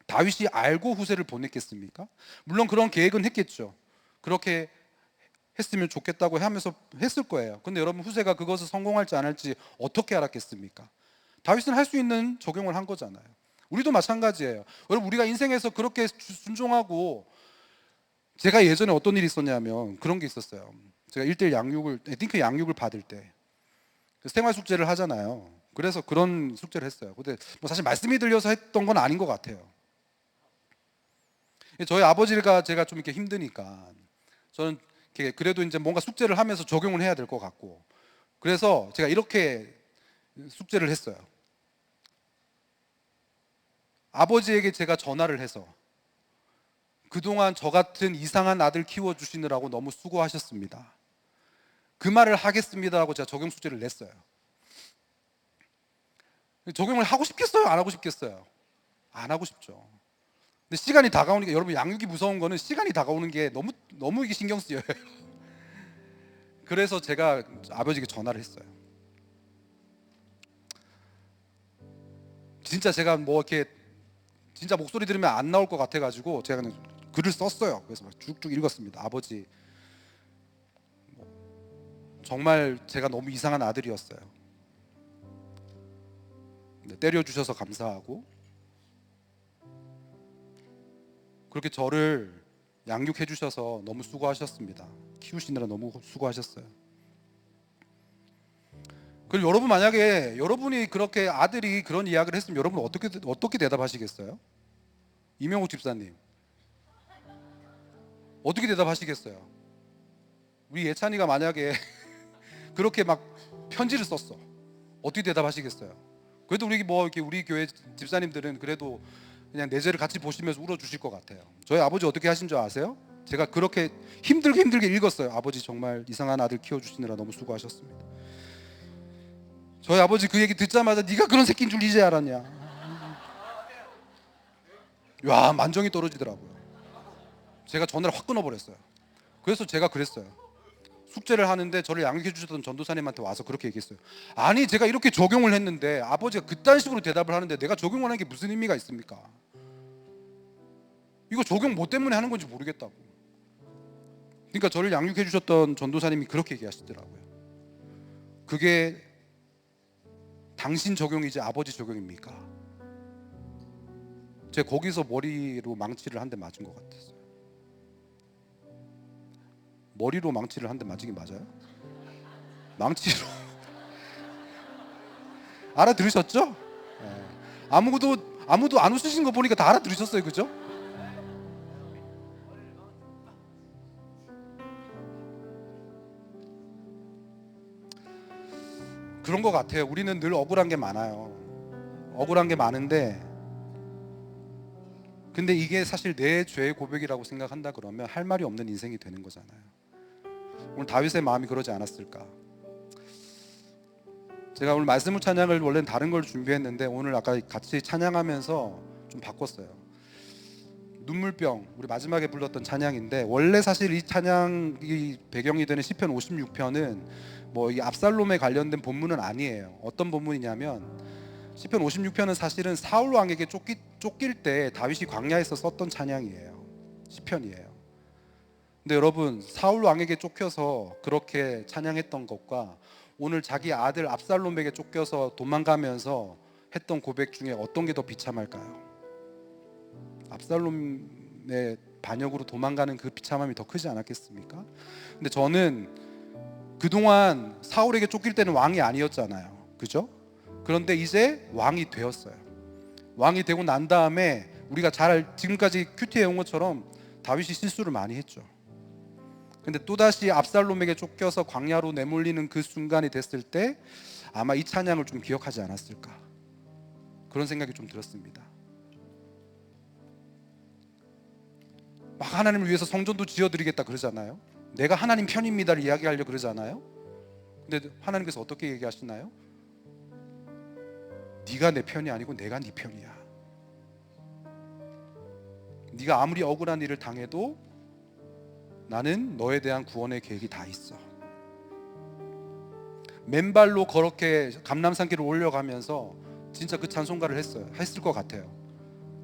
다윗이 알고 후세를 보냈겠습니까? 물론 그런 계획은 했겠죠. 그렇게 했으면 좋겠다고 하면서 했을 거예요. 근데 여러분, 후세가 그것을 성공할지 안 할지 어떻게 알았겠습니까? 다윗은 할 수 있는 적용을 한 거잖아요. 우리도 마찬가지예요. 여러분, 우리가 인생에서 그렇게 순종하고, 제가 예전에 어떤 일이 있었냐면 그런 게 있었어요. 제가 1:1 양육을, 딩크 양육을 받을 때 생활 숙제를 하잖아요. 그래서 그런 숙제를 했어요. 근데 뭐 사실 말씀이 들려서 했던 건 아닌 것 같아요. 저희 아버지가 제가 좀 이렇게 힘드니까 저는 그래도 이제 뭔가 숙제를 하면서 적용을 해야 될 것 같고, 그래서 제가 이렇게 숙제를 했어요. 아버지에게 제가 전화를 해서 그동안 저 같은 이상한 아들 키워주시느라고 너무 수고하셨습니다. 그 말을 하겠습니다라고 제가 적용 숙제를 냈어요. 적용을 하고 싶겠어요? 안 하고 싶겠어요? 안 하고 싶죠. 근데 시간이 다가오니까, 여러분, 양육이 무서운 거는 시간이 다가오는 게 너무 이게 신경 쓰여요. 그래서 제가 아버지에게 전화를 했어요. 진짜 제가 뭐 이렇게 진짜 목소리 들으면 안 나올 것 같아가지고 제가 그냥 글을 썼어요. 그래서 막 쭉쭉 읽었습니다. 아버지, 정말 제가 너무 이상한 아들이었어요. 때려주셔서 감사하고 그렇게 저를 양육해 주셔서 너무 수고하셨습니다. 키우시느라 너무 수고하셨어요. 그리고 여러분, 만약에 여러분이 그렇게 아들이 그런 이야기를 했으면 여러분 어떻게 대답하시겠어요? 이명옥 집사님 어떻게 대답하시겠어요? 우리 예찬이가 만약에 그렇게 막 편지를 썼어, 어떻게 대답하시겠어요? 그래도 우리 교회 집사님들은 그래도 그냥 내재를 같이 보시면서 울어주실 것 같아요. 저희 아버지 어떻게 하신 줄 아세요? 제가 그렇게 힘들게 읽었어요. 아버지 정말 이상한 아들 키워주시느라 너무 수고하셨습니다. 저희 아버지 그 얘기 듣자마자 네가 그런 새끼인 줄 이제 알았냐. 야, 만정이 떨어지더라고요. 제가 전화를 확 끊어버렸어요. 그래서 제가 그랬어요. 숙제를 하는데 저를 양육해 주셨던 전도사님한테 와서 그렇게 얘기했어요. 아니, 제가 이렇게 적용을 했는데 아버지가 그딴 식으로 대답을 하는데 내가 적용을 하는 게 무슨 의미가 있습니까? 이거 적용 뭐 때문에 하는 건지 모르겠다고. 그러니까 저를 양육해 주셨던 전도사님이 그렇게 얘기하시더라고요. 그게 당신 적용이지 아버지 적용입니까? 제가 거기서 머리로 망치를 한 대 맞은 것 같았어요. 머리로 망치를 한 대 맞은 게 맞아요? 망치로 알아들으셨죠? 네. 아무도 안 웃으신 거 보니까 다 알아들으셨어요, 그죠? 그런 것 같아요. 우리는 늘 억울한 게 많아요. 억울한 게 많은데, 근데 이게 사실 내 죄의 고백이라고 생각한다 그러면 할 말이 없는 인생이 되는 거잖아요. 오늘 다윗의 마음이 그러지 않았을까? 제가 오늘 말씀 찬양을 원래는 다른 걸 준비했는데 오늘 아까 같이 찬양하면서 좀 바꿨어요. 눈물병, 우리 마지막에 불렀던 찬양인데, 원래 사실 이 찬양이 배경이 되는 시편 56편은 뭐 이 압살롬에 관련된 본문은 아니에요. 어떤 본문이냐면 시편 56편은 사실은 사울 왕에게 쫓길 때 다윗이 광야에서 썼던 찬양이에요. 시편이에요. 근데 여러분, 사울 왕에게 쫓겨서 그렇게 찬양했던 것과 오늘 자기 아들 압살롬에게 쫓겨서 도망가면서 했던 고백 중에 어떤 게 더 비참할까요? 압살롬의 반역으로 도망가는 그 비참함이 더 크지 않았겠습니까? 근데 저는 그동안 사울에게 쫓길 때는 왕이 아니었잖아요, 그죠? 그런데 이제 왕이 되었어요. 왕이 되고 난 다음에 우리가 잘 지금까지 큐티에 온 것처럼 다윗이 실수를 많이 했죠. 근데 또다시 압살롬에게 쫓겨서 광야로 내몰리는 그 순간이 됐을 때 아마 이 찬양을 좀 기억하지 않았을까, 그런 생각이 좀 들었습니다. 막 하나님을 위해서 성전도 지어드리겠다 그러잖아요. 내가 하나님 편입니다를 이야기하려고 그러잖아요. 근데 하나님께서 어떻게 얘기하시나요? 네가 내 편이 아니고 내가 네 편이야. 네가 아무리 억울한 일을 당해도 나는 너에 대한 구원의 계획이 다 있어. 맨발로 그렇게 감람산길을 올려가면서 진짜 그 찬송가를 했을 것 같아요.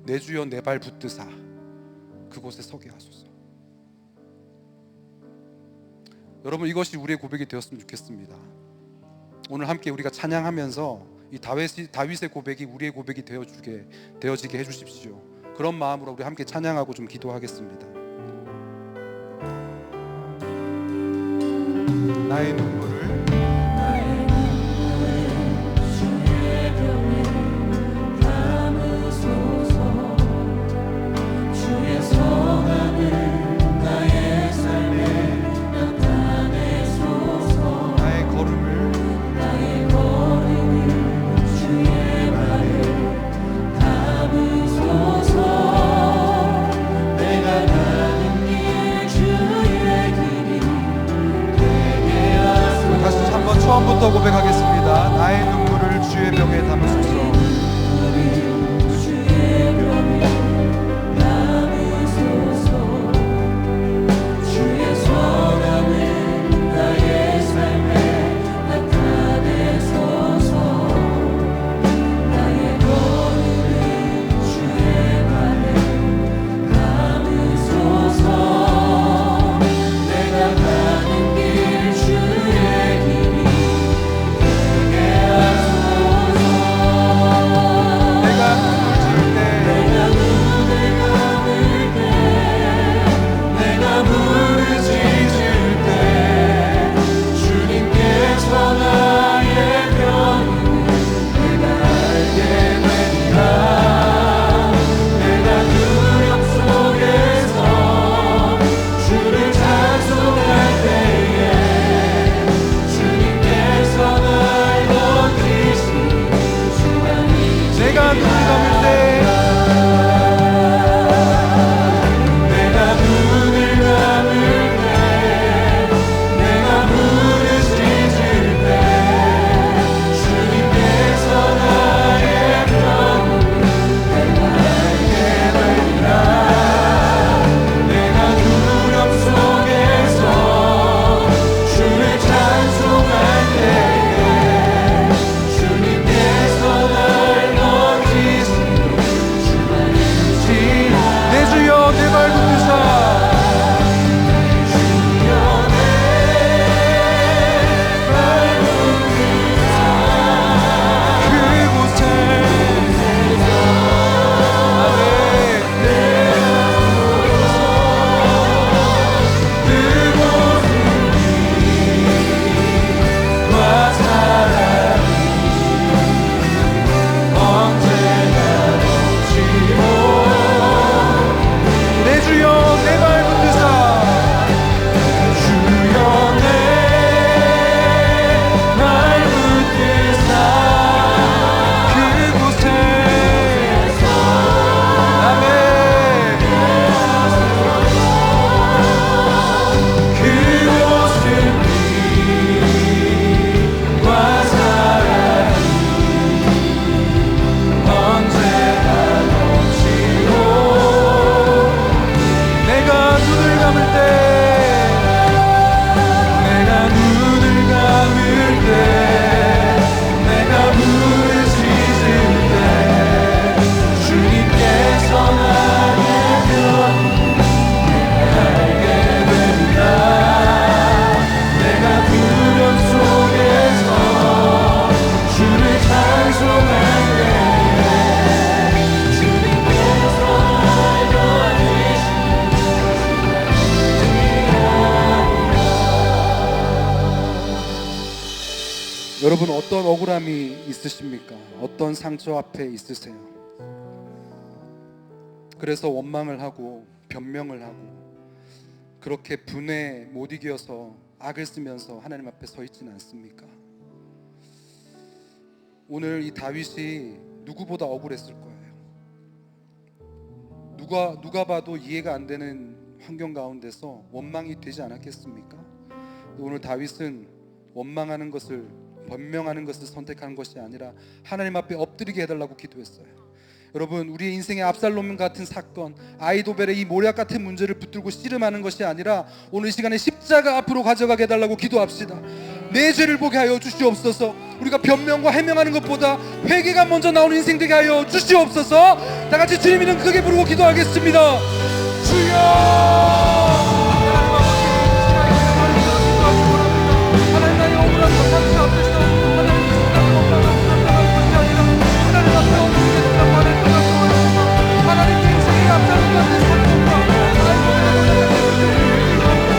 내 주여 내 발 붙드사 그곳에 서게 하소서. 여러분, 이것이 우리의 고백이 되었으면 좋겠습니다. 오늘 함께 우리가 찬양하면서 이 다윗의 고백이 우리의 고백이 되어지게 해주십시오. 그런 마음으로 우리 함께 찬양하고 좀 기도하겠습니다. 나의 눈물을 주의 병에 담으소서. 주의 성함을 나의 삶에 나타내소서. 나의 걸음을 주의 발에 담으소서. 내가 가는 길 주의 길이 되게 하소서. 다시 한번 처음부터 고백하겠습니다. 나의 눈물을 주의 병에 담으소서. 여러분 어떤 억울함이 있으십니까? 어떤 상처 앞에 있으세요? 그래서 원망을 하고 변명을 하고 그렇게 분에 못 이겨서 악을 쓰면서 하나님 앞에 서 있지는 않습니까? 오늘 이 다윗이 누구보다 억울했을 거예요. 누가 봐도 이해가 안 되는 환경 가운데서 원망이 되지 않았겠습니까? 오늘 다윗은 원망하는 것을, 변명하는 것을 선택하는 것이 아니라 하나님 앞에 엎드리게 해달라고 기도했어요. 여러분, 우리의 인생의 압살롬 같은 사건, 아이도벨의 이 모략 같은 문제를 붙들고 씨름하는 것이 아니라 오늘 이 시간에 십자가 앞으로 가져가게 해달라고 기도합시다. 내 죄를 보게 하여 주시옵소서. 우리가 변명과 해명하는 것보다 회개가 먼저 나오는 인생 되게 하여 주시옵소서. 다 같이 주님 이름 크게 부르고 기도하겠습니다. 주여! 하나님 나의 억울한 상처 앞에서 하나님 하나님 인생의 앞장을 받는 사건과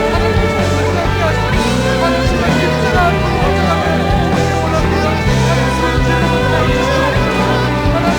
하나님 주님을 함께 하시고 하나님 시간 십자가 앞으로 가져가게 원합니다. 하나님 죄를 보여 주시옵소서. 하나님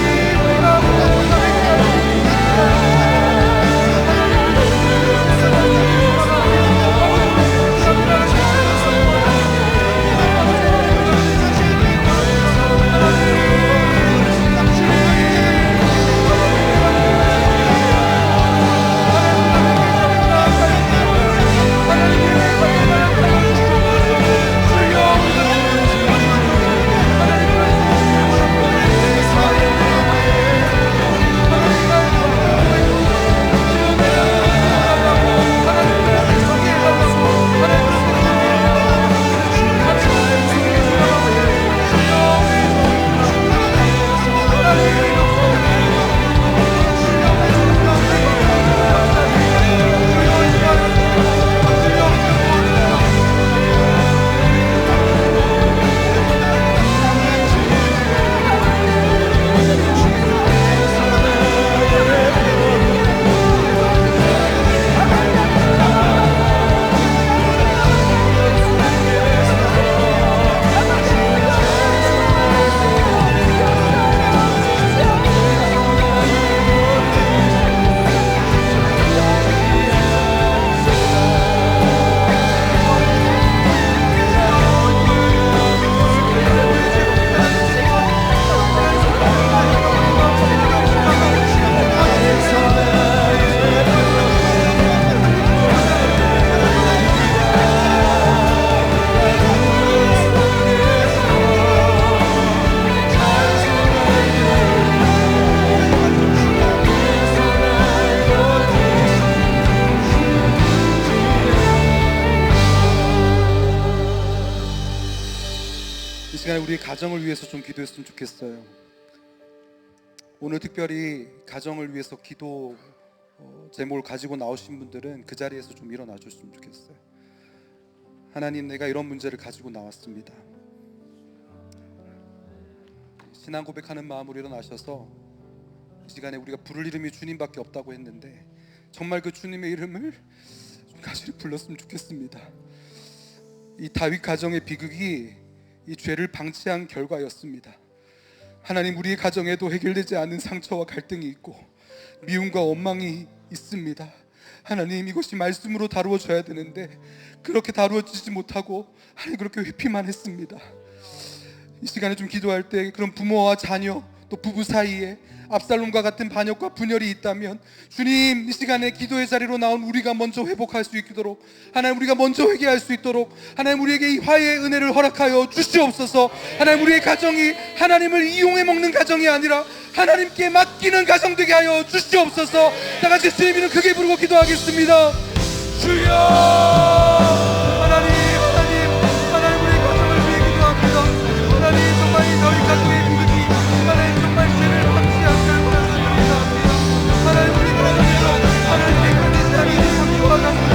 우리가 우리 가정을 위해서 좀 기도했으면 좋겠어요. 오늘 특별히 가정을 위해서 기도 제목을 가지고 나오신 분들은 그 자리에서 좀 일어나 줬으면 좋겠어요. 하나님, 내가 이런 문제를 가지고 나왔습니다. 신앙 고백하는 마음으로 일어나셔서 이 시간에 우리가 부를 이름이 주님밖에 없다고 했는데 정말 그 주님의 이름을 좀 가지고 불렀으면 좋겠습니다. 이 다윗 가정의 비극이 이 죄를 방치한 결과였습니다. 하나님, 우리의 가정에도 해결되지 않은 상처와 갈등이 있고 미움과 원망이 있습니다. 하나님, 이것이 말씀으로 다루어져야 되는데 그렇게 다루어지지 못하고 하나님 그렇게 회피만 했습니다. 이 시간에 좀 기도할 때 그런 부모와 자녀 또 부부 사이에 압살롬과 같은 반역과 분열이 있다면 주님, 이 시간에 기도의 자리로 나온 우리가 먼저 회복할 수 있도록 하나님, 우리가 먼저 회개할 수 있도록 하나님 우리에게 이 화해의 은혜를 허락하여 주시옵소서. 하나님, 우리의 가정이 하나님을 이용해 먹는 가정이 아니라 하나님께 맡기는 가정 되게 하여 주시옵소서. 다 같이 주님 이름 크게 부르고 기도하겠습니다. 주여! 하나님 우리의 가정을 위해 기도합니다. 하나님, 정말 너희 가정의 비극이 하나님 정말 죄를 방치한 결과였습니다. 하나님, 우리 가정에서 하나님께 그런 사랑이 상처와 같은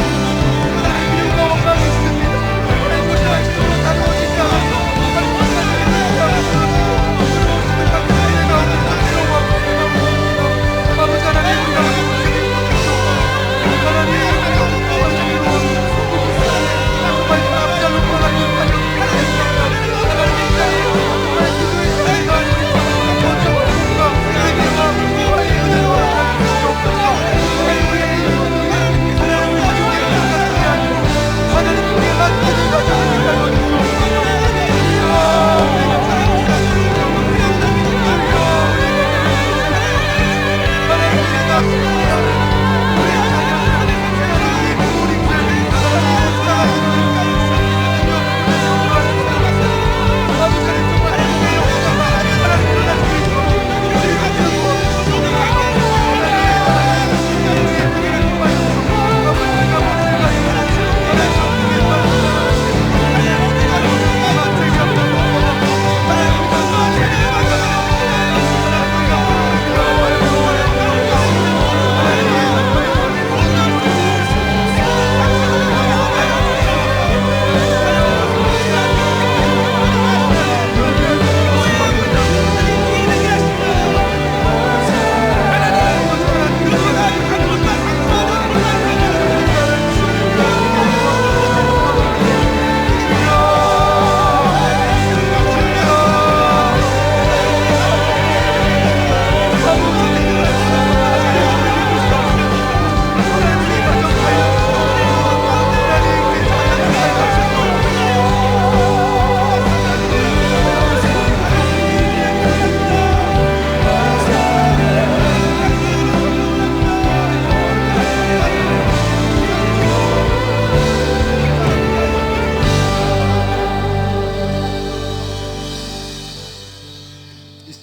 하나님 미움과 원망이 있습니다. 하나님, 그것이 말씀으로 다루어지지 않아서 하나님 원망이 되지 않아서 그리고 갖고 은혜가 없는 상처와 아버지 하나님, 우리가 하나님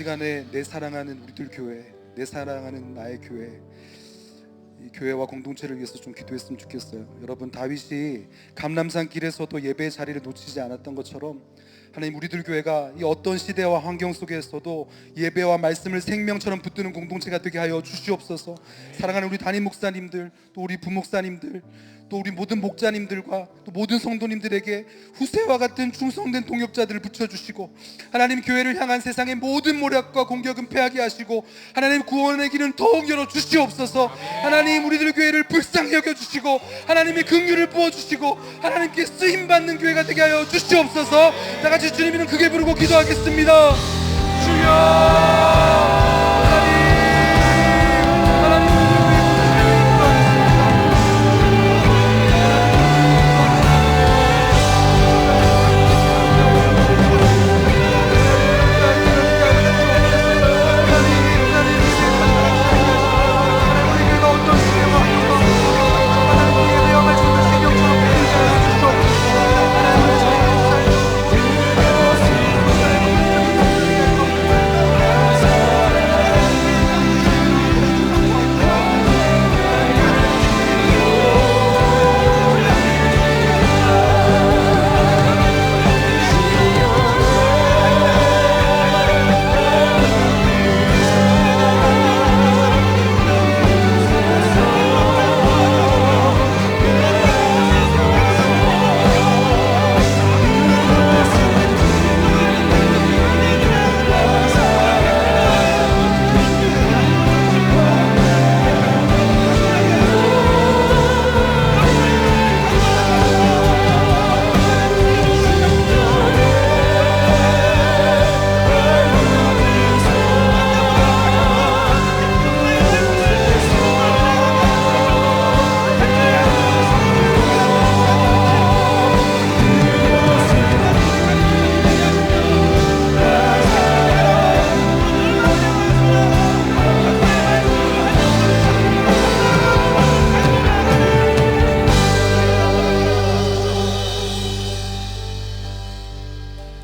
시간에 내 사랑하는 우리들 교회, 내 사랑하는 나의 교회, 이 교회와 공동체를 위해서 좀 기도했으면 좋겠어요. 여러분, 다윗이 감람산 길에서도 예배의 자리를 놓치지 않았던 것처럼 하나님, 우리들 교회가 이 어떤 시대와 환경 속에서도 예배와 말씀을 생명처럼 붙드는 공동체가 되게 하여 주시옵소서. 사랑하는 우리 담임 목사님들, 또 우리 부목사님들, 또 우리 모든 목자님들과 또 모든 성도님들에게 후세와 같은 충성된 동역자들을 붙여주시고, 하나님, 교회를 향한 세상의 모든 모략과 공격은 패하게 하시고, 하나님, 구원의 길은 더욱 열어주시옵소서. 하나님, 우리들 교회를 불쌍히 여겨주시고 하나님의 긍휼을 부어주시고 하나님께 쓰임받는 교회가 되게 하여 주시옵소서. 다같이 주님 이름 크게 부르고 기도하겠습니다. 주여,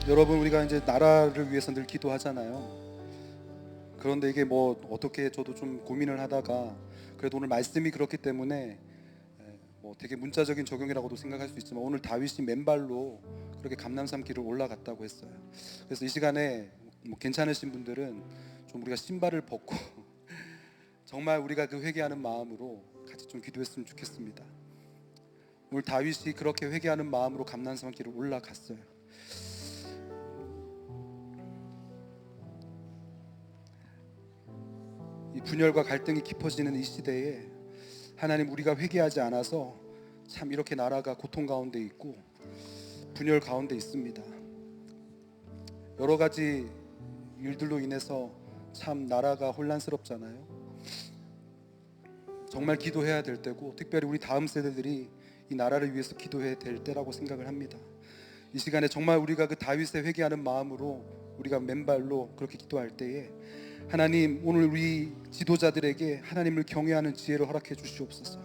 여러분, 우리가 이제 나라를 위해서 늘 기도하잖아요. 그런데 이게 뭐 어떻게, 저도 좀 고민을 하다가 그래도 오늘 말씀이 그렇기 때문에 뭐 되게 문자적인 적용이라고도 생각할 수 있지만, 오늘 다윗이 맨발로 그렇게 감람산 길을 올라갔다고 했어요. 그래서 이 시간에 뭐 괜찮으신 분들은 좀 우리가 신발을 벗고 정말 우리가 그 회개하는 마음으로 같이 좀 기도했으면 좋겠습니다. 오늘 다윗이 그렇게 회개하는 마음으로 감람산 길을 올라갔어요. 이 분열과 갈등이 깊어지는 이 시대에 하나님, 우리가 회개하지 않아서 참 이렇게 나라가 고통 가운데 있고 분열 가운데 있습니다. 여러 가지 일들로 인해서 참 나라가 혼란스럽잖아요. 정말 기도해야 될 때고, 특별히 우리 다음 세대들이 이 나라를 위해서 기도해야 될 때라고 생각을 합니다. 이 시간에 정말 우리가 그 다윗의 회개하는 마음으로 우리가 맨발로 그렇게 기도할 때에 하나님, 오늘 우리 지도자들에게 하나님을 경외하는 지혜를 허락해 주시옵소서.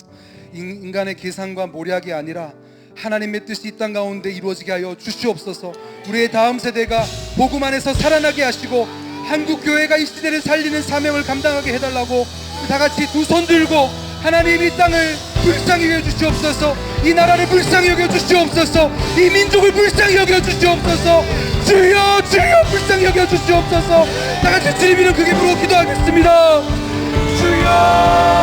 인간의 계산과 모략이 아니라 하나님의 뜻이 이 땅 가운데 이루어지게 하여 주시옵소서. 우리의 다음 세대가 복음 안에서 살아나게 하시고 한국 교회가 이 시대를 살리는 사명을 감당하게 해달라고 다 같이 두 손 들고 하나님, 이 땅을 불쌍히 여겨 주시옵소서. 이 나라를 불쌍히 여겨 주시옵소서. 이 민족을 불쌍히 여겨 주시옵소서. 주여, 주여, 불쌍히 여겨 주시옵소서. 다 같이 주님 이름 크게 부르고 기도하겠습니다. 주여,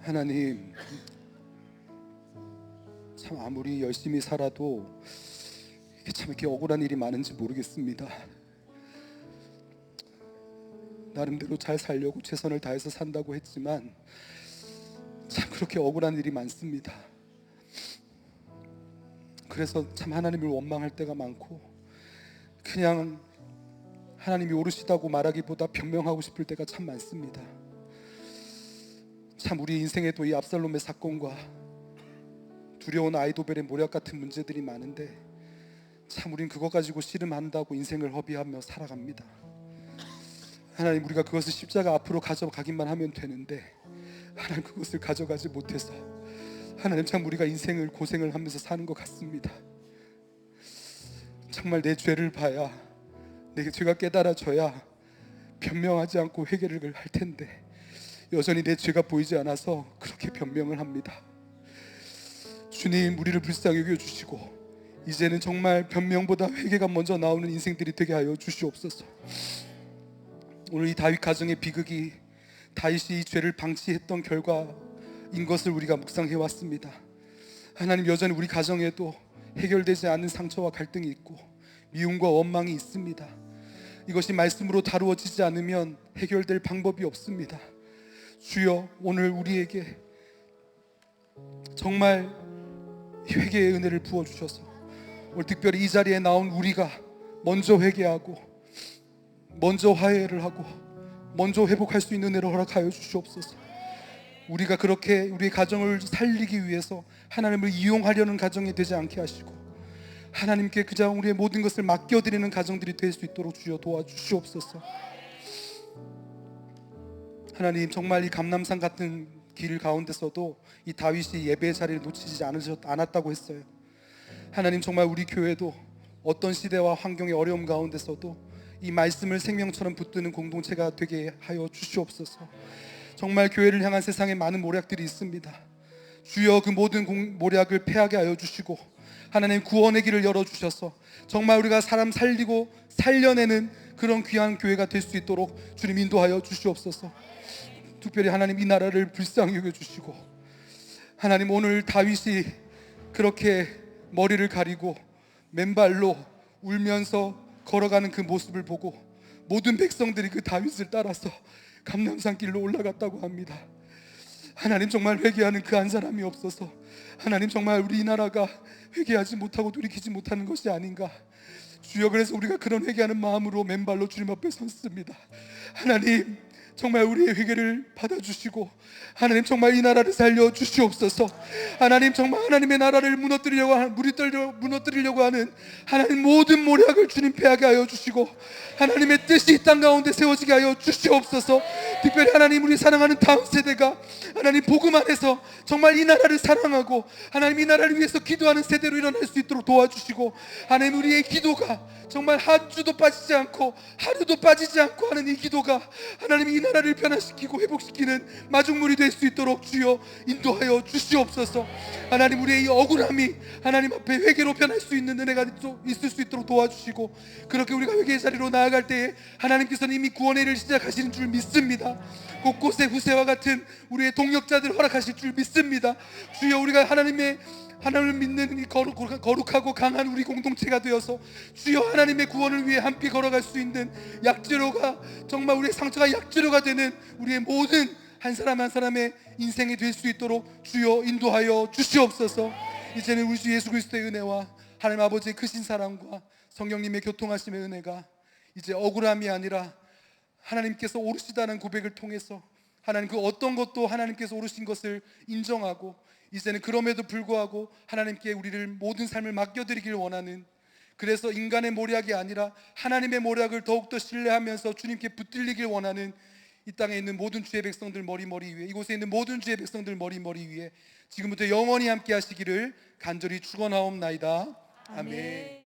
하나님, 참 아무리 열심히 살아도 이게 참 이렇게 억울한 일이 많은지 모르겠습니다. 나름대로 잘 살려고 최선을 다해서 산다고 했지만 참 그렇게 억울한 일이 많습니다. 그래서 참 하나님을 원망할 때가 많고, 그냥 하나님이 옳으시다고 말하기보다 변명하고 싶을 때가 참 많습니다. 참 우리 인생에도 이 압살롬의 사건과 두려운 아이도벨의 모략 같은 문제들이 많은데, 참 우린 그거 가지고 씨름한다고 인생을 허비하며 살아갑니다. 하나님, 우리가 그것을 십자가 앞으로 가져가기만 하면 되는데 하나님 그것을 가져가지 못해서 하나님 참 우리가 인생을 고생을 하면서 사는 것 같습니다. 정말 내 죄를 봐야, 내 죄가 깨달아져야 변명하지 않고 회개를 할 텐데 여전히 내 죄가 보이지 않아서 그렇게 변명을 합니다. 주님, 우리를 불쌍히 여겨주시고 이제는 정말 변명보다 회개가 먼저 나오는 인생들이 되게 하여 주시옵소서. 오늘 이 다윗 가정의 비극이 다윗이 이 죄를 방치했던 결과인 것을 우리가 묵상해 왔습니다. 하나님, 여전히 우리 가정에도 해결되지 않은 상처와 갈등이 있고 미움과 원망이 있습니다. 이것이 말씀으로 다루어지지 않으면 해결될 방법이 없습니다. 주여, 오늘 우리에게 정말 회개의 은혜를 부어주셔서 오늘 특별히 이 자리에 나온 우리가 먼저 회개하고 먼저 화해를 하고 먼저 회복할 수 있는 은혜를 허락하여 주시옵소서. 우리가 그렇게 우리의 가정을 살리기 위해서 하나님을 이용하려는 가정이 되지 않게 하시고 하나님께 그냥 우리의 모든 것을 맡겨드리는 가정들이 될 수 있도록 주여 도와주시옵소서. 하나님, 정말 이 감람산 같은 길 가운데서도 이 다윗이 예배의 자리를 놓치지 않았다고 했어요. 하나님, 정말 우리 교회도 어떤 시대와 환경의 어려움 가운데서도 이 말씀을 생명처럼 붙드는 공동체가 되게 하여 주시옵소서. 정말 교회를 향한 세상에 많은 모략들이 있습니다. 주여, 그 모든 모략을 패하게 하여 주시고 하나님 구원의 길을 열어주셔서 정말 우리가 사람 살리고 살려내는 그런 귀한 교회가 될 수 있도록 주님 인도하여 주시옵소서. 특별히 하나님, 이 나라를 불쌍히 여겨주시고 하나님, 오늘 다윗이 그렇게 머리를 가리고 맨발로 울면서 걸어가는 그 모습을 보고 모든 백성들이 그 다윗을 따라서 감람산 길로 올라갔다고 합니다. 하나님, 정말 회개하는 그 한 사람이 없어서 하나님, 정말 우리 이 나라가 회개하지 못하고 돌이키지 못하는 것이 아닌가. 주여, 그래서 우리가 그런 회개하는 마음으로 맨발로 주님 앞에 섰습니다. 하나님, 정말 우리의 회개를 받아주시고 하나님, 정말 이 나라를 살려 주시옵소서. 하나님, 정말 하나님의 나라를 무너뜨리려고 하는 하나님 모든 모략을 주님 패하게 하여 주시고 하나님의 뜻이 이 땅 가운데 세워지게 하여 주시옵소서. 특별히 하나님, 우리 사랑하는 다음 세대가 하나님 복음 안에서 정말 이 나라를 사랑하고 하나님 이 나라를 위해서 기도하는 세대로 일어날 수 있도록 도와주시고 하나님, 우리의 기도가 정말 한 주도 빠지지 않고 하루도 빠지지 않고 하는 이 기도가 하나님 이 나라를 변화시키고 회복시키는 마중물이 될 수 있도록 주여 인도하여 주시옵소서. 하나님, 우리의 이 억울함이 하나님 앞에 회개로 변할 수 있는 은혜가 있을 수 있도록 도와주시고 그렇게 우리가 회개의 자리로 나아갈 때에 하나님께서는 이미 구원의 일을 시작하시는 줄 믿습니다. 곳곳에 후세와 같은 우리의 동역자들 허락하실 줄 믿습니다. 주여, 우리가 하나님을 믿는 이 거룩하고 강한 우리 공동체가 되어서 주여, 하나님의 구원을 위해 함께 걸어갈 수 있는 약재료가, 정말 우리의 상처가 약재료가 되는 우리의 모든 한 사람 한 사람의 인생이 될 수 있도록 주여 인도하여 주시옵소서. 이제는 우리 주 예수 그리스도의 은혜와 하나님 아버지의 크신 사랑과 성령님의 교통하심의 은혜가 이제 억울함이 아니라 하나님께서 오르시다는 고백을 통해서 하나님 그 어떤 것도 하나님께서 오르신 것을 인정하고 이제는 그럼에도 불구하고 하나님께 우리를 모든 삶을 맡겨드리길 원하는, 그래서 인간의 모략이 아니라 하나님의 모략을 더욱더 신뢰하면서 주님께 붙들리길 원하는 이 땅에 있는 모든 주의 백성들 머리 위에, 이곳에 있는 모든 주의 백성들 머리 위에 지금부터 영원히 함께 하시기를 간절히 축원하옵나이다. 아멘.